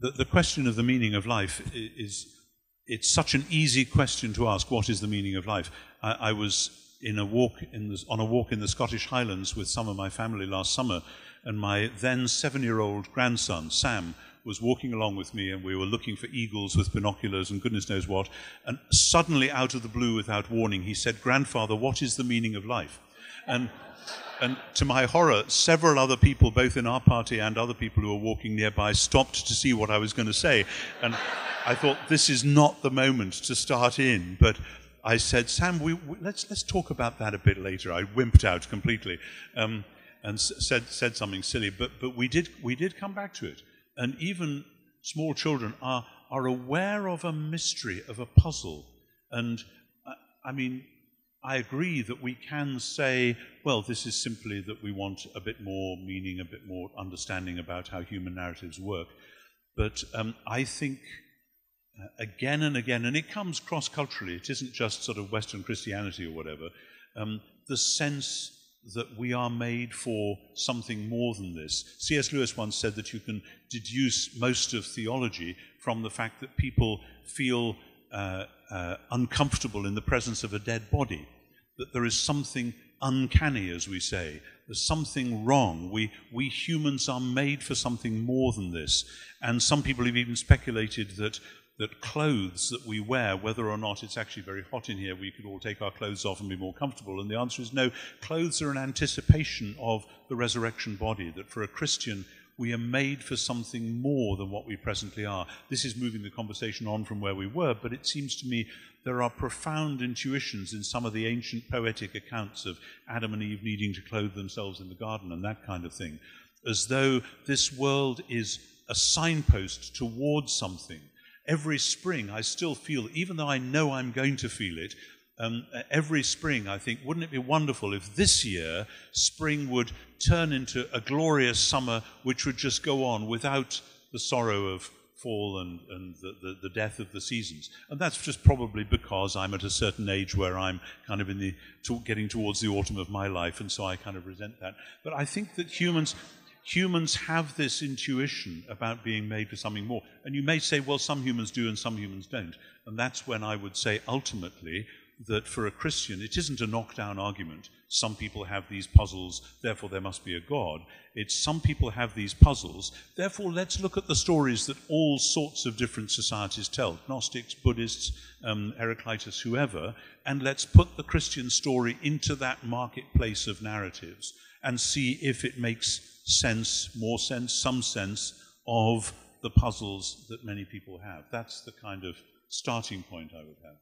the question of the meaning of life it's such an easy question to ask. What is the meaning of life? I was on a walk in the Scottish Highlands with some of my family last summer, and my then 7-year-old grandson, Sam, was walking along with me, and we were looking for eagles with binoculars and goodness knows what, and suddenly, out of the blue, without warning, he said, "Grandfather, what is the meaning of life?" And to my horror, several other people, both in our party and other people who were walking nearby, stopped to see what I was going to say. And I thought, this is not the moment to start in. But I said, "Sam, let's talk about that a bit later." I wimped out completely and said something silly. But we did come back to it. And even small children are aware of a mystery, of a puzzle. And I mean, I agree that we can say, well, this is simply that we want a bit more meaning, a bit more understanding about how human narratives work. But I think, again and again, and it comes cross-culturally, it isn't just sort of Western Christianity or whatever, the sense that we are made for something more than this. C.S. Lewis once said that you can deduce most of theology from the fact that people feel uncomfortable in the presence of a dead body, that there is something uncanny, as we say. There's something wrong. We humans are made for something more than this. And some people have even speculated that clothes that we wear, whether or not it's actually very hot in here, we could all take our clothes off and be more comfortable. And the answer is no. Clothes are an anticipation of the resurrection body, that for a Christian, we are made for something more than what we presently are. This is moving the conversation on from where we were, but it seems to me there are profound intuitions in some of the ancient poetic accounts of Adam and Eve needing to clothe themselves in the garden and that kind of thing, as though this world is a signpost towards something. Every spring I still feel, even though I know I'm going to feel it, every spring I think, wouldn't it be wonderful if this year spring would turn into a glorious summer which would just go on without the sorrow of fall and the death of the seasons. And that's just probably because I'm at a certain age where I'm kind of getting towards the autumn of my life, and so I kind of resent that. But I think that humans have this intuition about being made for something more. And you may say, well, some humans do and some humans don't. And that's when I would say, ultimately, that for a Christian, it isn't a knockdown argument. Some people have these puzzles, therefore there must be a God. It's some people have these puzzles, therefore let's look at the stories that all sorts of different societies tell, Gnostics, Buddhists, Heraclitus, whoever, and let's put the Christian story into that marketplace of narratives and see if it makes sense, more sense, some sense of the puzzles that many people have. That's the kind of starting point I would have.